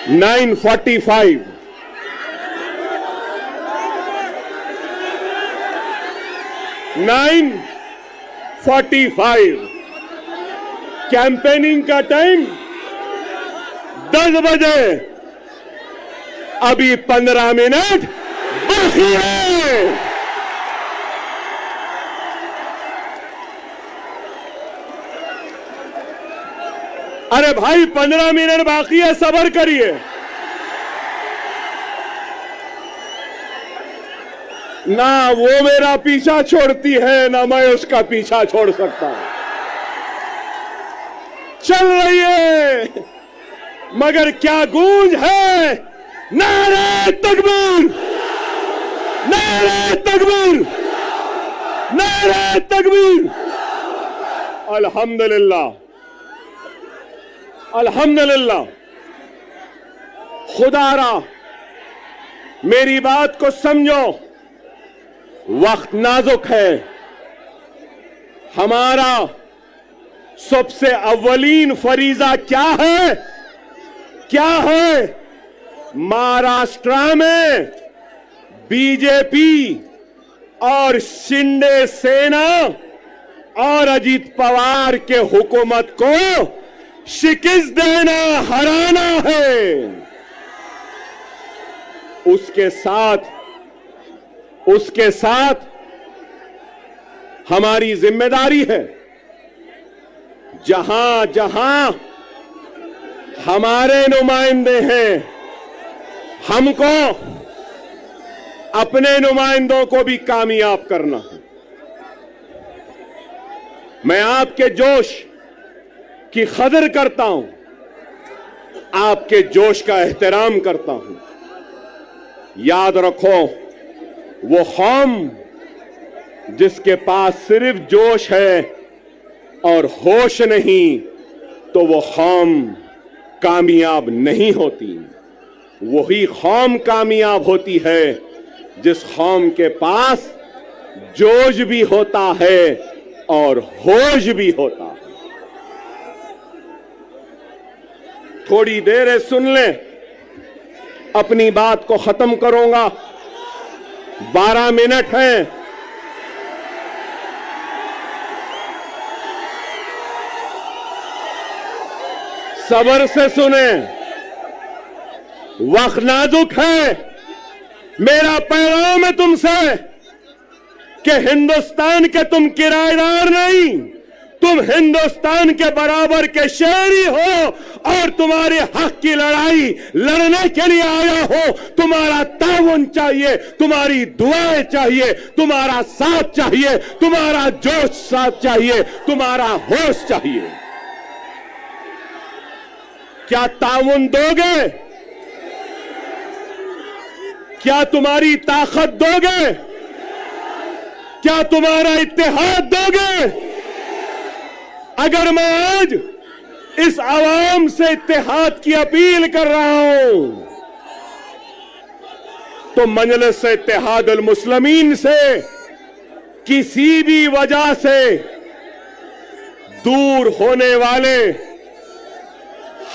(9:45) 9:45 कैंपेनिंग का टाइम 10 बजे। अभी 15 मिनट बाकी है। अरे भाई 15 मिनट बाकी है, सब्र करिए। ना वो मेरा पीछा छोड़ती है, ना मैं उसका पीछा छोड़ सकता हूं। चल रही है, मगर क्या गूंज है। नारे तकबीर, नारे तकबीर, नारे तकबीर। अल्हम्दुलिल्लाह, अल्हम्दुलिल्लाह। खुदारा मेरी बात को समझो, वक्त नाजुक है। हमारा सबसे अव्वलीन फरीजा क्या है? क्या है? महाराष्ट्र में बीजेपी और शिंदे सेना और अजीत पवार के हुकूमत को शिकस्त देना, हराना है। उसके साथ हमारी जिम्मेदारी है, जहां जहां हमारे नुमाइंदे हैं, हमको अपने नुमाइंदों को भी कामयाब करना है। मैं आपके जोश की कदर करता हूं, आपके जोश का एहतराम करता हूं। याद रखो, वो कौम जिसके पास सिर्फ जोश है और होश नहीं, तो वो कौम कामयाब नहीं होती। वही कौम कामयाब होती है जिस कौम के पास जोश भी होता है और होश भी होता है। थोड़ी देर है, सुन लें, अपनी बात को खत्म करूंगा। 12 मिनट हैं। सब्र से सुने, वक्त नाजुक है। मेरा पैगाम है तुमसे कि हिंदुस्तान के तुम किराएदार नहीं, तुम हिंदुस्तान के बराबर के शहरी हो और तुम्हारे हक की लड़ाई लड़ने के लिए आया हो। तुम्हारा ताउन चाहिए, तुम्हारी दुआएं चाहिए, तुम्हारा साथ चाहिए, तुम्हारा जोश साथ चाहिए, तुम्हारा होश चाहिए। क्या ताउन दोगे? क्या तुम्हारी ताकत दोगे? क्या तुम्हारा इत्तेहाद दोगे? अगर मैं आज इस आवाम से इत्तेहाद की अपील कर रहा हूं, तो मजलिस इत्तेहाद अल मुस्लिमीन से किसी भी वजह से दूर होने वाले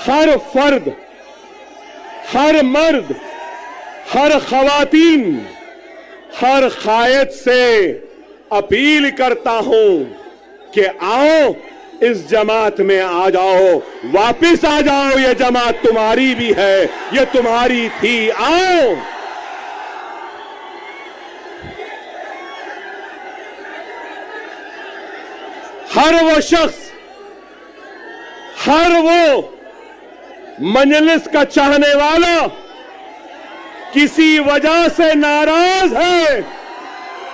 हर फर्द, हर मर्द, हर खवातीन, हर कायद से अपील करता हूं कि आओ, इस जमात में आ जाओ, वापिस आ जाओ। ये जमात तुम्हारी भी है, ये तुम्हारी थी। आओ, हर वो शख्स, हर वो मजलिस का चाहने वाला किसी वजह से नाराज है,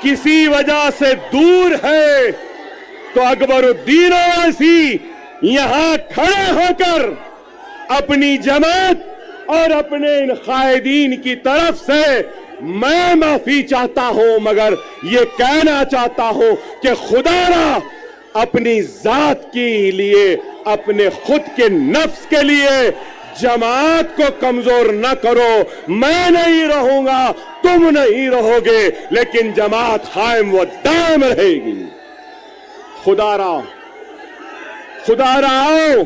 किसी वजह से दूर है, तो अकबरुद्दीन ओवैसी यहां खड़े होकर अपनी जमात और अपने इन कायदीन की तरफ से मैं माफी चाहता हूं, मगर ये कहना चाहता हूं कि खुदारा अपनी जात के लिए, अपने खुद के नफ्स के लिए जमात को कमजोर न करो। मैं नहीं रहूंगा, तुम नहीं रहोगे, लेकिन जमात कायम व दायम रहेगी। खुदारा, खुदारा आओ,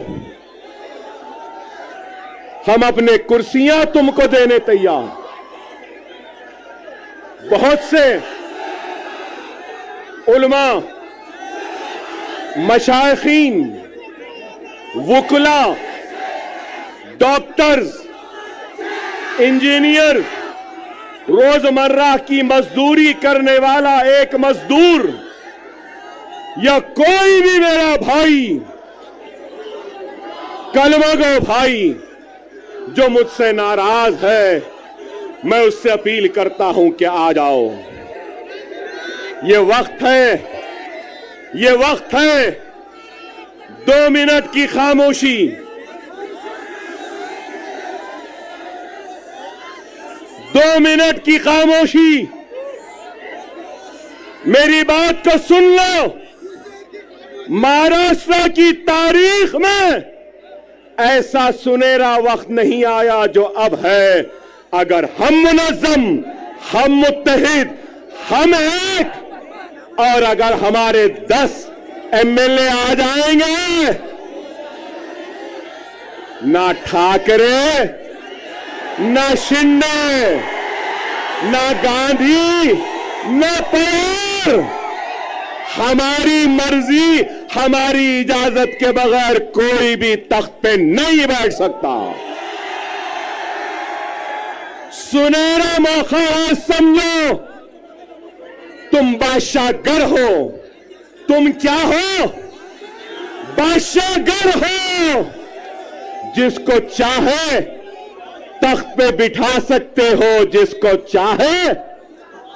हम अपने कुर्सियां तुमको देने तैयार। बहुत से उलमा, मशाइखीन, वुकला, डॉक्टर्स, इंजीनियर, रोजमर्रा की मजदूरी करने वाला एक मजदूर या कोई भी मेरा भाई, कलमगो भाई जो मुझसे नाराज है, मैं उससे अपील करता हूं कि आ जाओ। ये वक्त है, ये वक्त है 2 मिनट की खामोशी। 2 मिनट की खामोशी। मेरी बात को सुन लो। महाराष्ट्र की तारीख में ऐसा सुनहरा वक्त नहीं आया जो अब है। अगर हम मुनज़्ज़म, हम मुत्तहिद, हम एक, और अगर हमारे 10 एमएलए आ जाएंगे, ना ठाकरे, ना शिंदे, ना गांधी, ना पवार, हमारी मर्जी, हमारी इजाजत के बगैर कोई भी तख्त पे नहीं बैठ सकता। सुनहरा मौका है, समझो। तुम बादशाहगर हो। तुम क्या हो? बादशाहगर हो। जिसको चाहे तख्त पे बिठा सकते हो, जिसको चाहे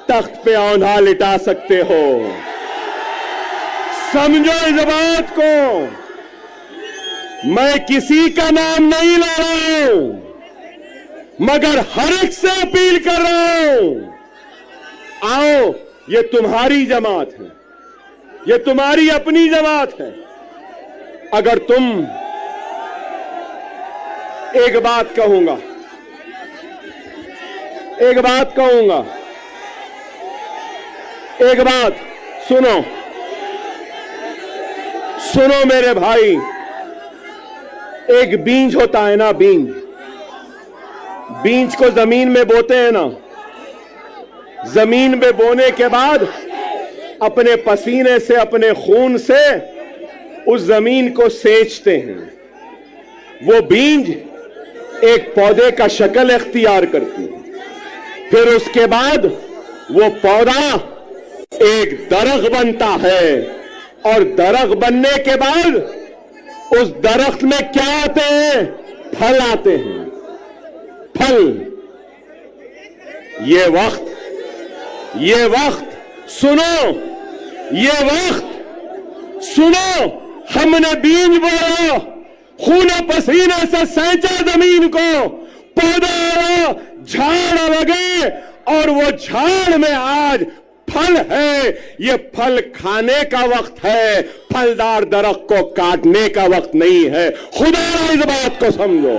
तख्त पे औंधा लिटा सकते हो। समझो इस बात को। मैं किसी का नाम नहीं ले रहा हूं, मगर हर एक से अपील कर रहा हूं, आओ ये तुम्हारी जमात है, ये तुम्हारी अपनी जमात है। अगर तुम, एक बात कहूंगा, एक बात कहूंगा, एक बात सुनो, सुनो मेरे भाई। एक बीज होता है ना, बीज, बीज को जमीन में बोते हैं ना, जमीन में बोने के बाद अपने पसीने से, अपने खून से उस जमीन को सेंचते हैं। वो बीज एक पौधे का शक्ल इख्तियार करती है, फिर उसके बाद वो पौधा एक दरख्त बनता है, और दरख्त बनने के बाद उस दरख्त में क्या आते हैं? फल आते हैं, फल। ये वक्त सुनो, ये वक्त सुनो, हमने बीज बोया, खून पसीने से सेंचा जमीन को, पौधा आया, झाड़ लगे, और वो झाड़ में आज फल है। ये फल खाने का वक्त है, फलदार दरख्त को काटने का वक्त नहीं है। खुदा इस बात को समझो,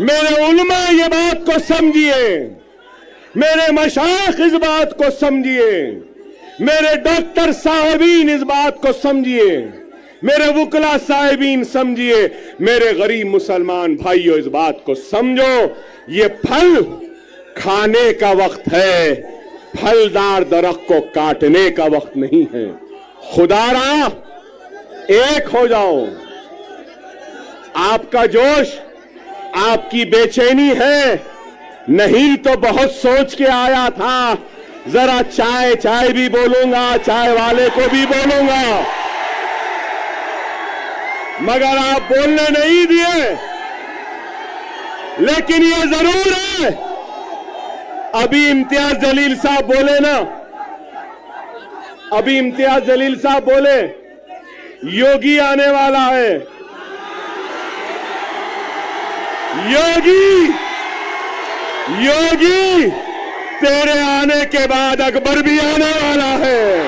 मेरे उलमा ये बात को समझिए, मेरे मशाइख इस बात को समझिए, मेरे डॉक्टर साहिबीन इस बात को समझिए, मेरे वुकला साहिबीन समझिए, मेरे गरीब मुसलमान भाइयों इस बात को समझो। ये फल खाने का वक्त है, फलदार दरख्त को काटने का वक्त नहीं है। खुदारा एक हो जाओ। आपका जोश, आपकी बेचैनी है, नहीं तो बहुत सोच के आया था, जरा चाय चाय भी बोलूंगा, चाय वाले को भी बोलूंगा, मगर आप बोलने नहीं दिए। लेकिन ये जरूर है, अभी इम्तियाज जलील साहब बोले ना, अभी इम्तियाज जलील साहब बोले योगी आने वाला है। योगी, योगी तेरे आने के बाद अकबर भी आने वाला है।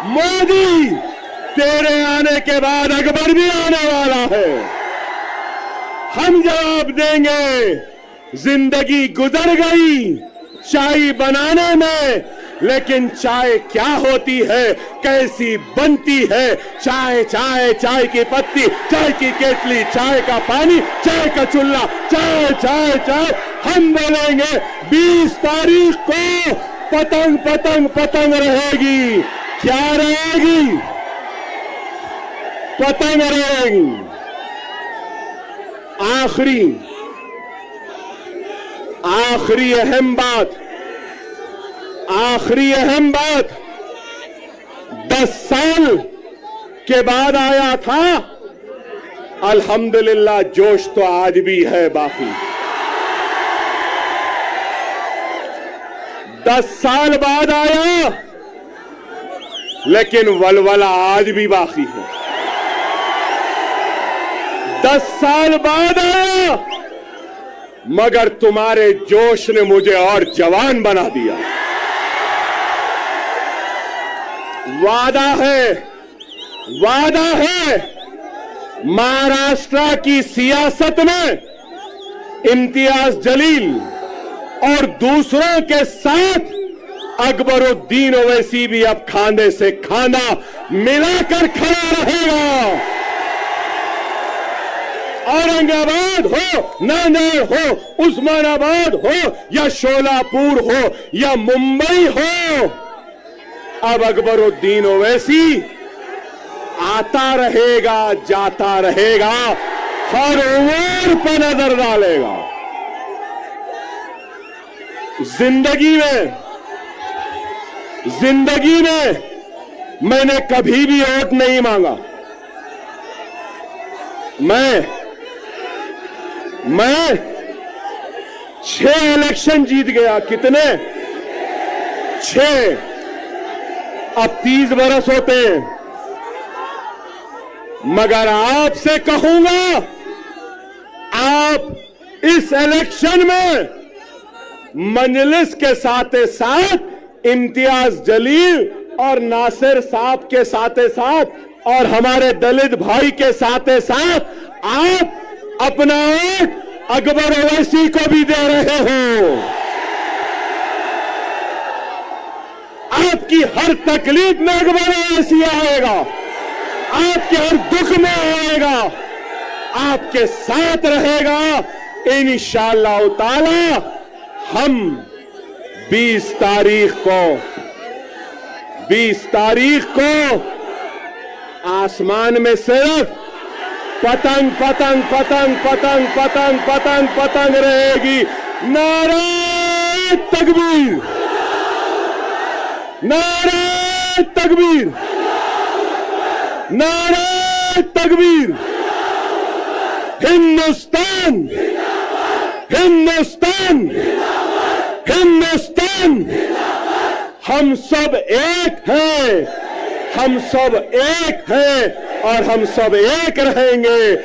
मोदी तेरे आने के बाद अकबर भी आने वाला है। हम जवाब देंगे, जिंदगी गुजर गई चाय बनाने में, लेकिन चाय क्या होती है, कैसी बनती है? चाय चाय, चाय की पत्ती, चाय की केतली, चाय का पानी, चाय का चूल्हा, चाय चाय चाय। हम बोलेंगे 20 तारीख को पतंग पतंग पतंग रहेगी। क्या रहेगी? पतंग रहेगी। आखिरी अहम बात, आखिरी अहम बात, 10 साल के बाद आया था, अल्हम्दुलिल्लाह जोश तो आज भी है बाकी। 10 साल बाद आया, लेकिन वलवला आज भी बाकी है। 10 साल बाद आया, मगर तुम्हारे जोश ने मुझे और जवान बना दिया। वादा है, वादा है, महाराष्ट्र की सियासत में इम्तियाज जलील और दूसरों के साथ अकबरुद्दीन ओवैसी भी अब खांधे से खांधा मिलाकर खड़ा रहेगा। औरंगाबाद हो, नांदेड़ हो, उस्मानाबाद हो, या शोलापुर हो, या मुंबई हो, अब अकबरुद्दीन ओवैसी आता रहेगा, जाता रहेगा, हर ओर पर नजर डालेगा। जिंदगी में मैंने कभी भी वोट नहीं मांगा। मैं 6 इलेक्शन जीत गया। कितने? 6। अब 30 बरस होते हैं। मगर आपसे कहूंगा, आप इस इलेक्शन में मजलिस के साथ साथ इम्तियाज जलील और नासिर साहब के साथ साथ और हमारे दलित भाई के साथ साथ आप अपना वोट अकबर ओवैसी को भी दे रहे हो। आपकी हर तकलीफ में अकबर ओवैसी आएगा, आपके हर दुख में आएगा, आपके साथ रहेगा। इंशाअल्लाह ताला हम 20 तारीख को आसमान में सिर्फ पतंग पतंग पतंग पतंग पतंग पतंग पतंग रहेगी। नारे तकबीर, नारे तकबीर, नारे तकबीर। हिंदुस्तान, हिंदुस्तान, हिंदुस्तान। हम सब एक हैं, हम सब एक हैं और हम सब एक रहेंगे।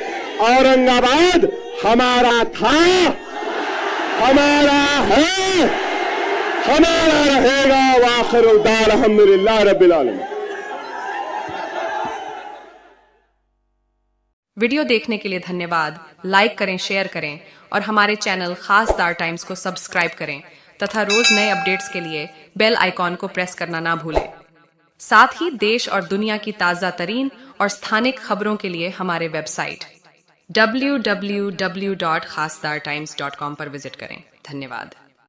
औरंगाबाद हमारा था, हमारा है, हमारा रहेगा। वाखिर दार अल्हम्दुलिल्लाह रब्बिल आलमीन। वीडियो देखने के लिए धन्यवाद। लाइक करें, शेयर करें और हमारे चैनल खासदार टाइम्स को सब्सक्राइब करें तथा रोज नए अपडेट्स के लिए बेल आइकॉन को प्रेस करना ना भूलें। साथ ही देश और दुनिया की ताज़ा तरीन और स्थानिक खबरों के लिए हमारे वेबसाइट www.khasdartimes.com पर विजिट करें। धन्यवाद।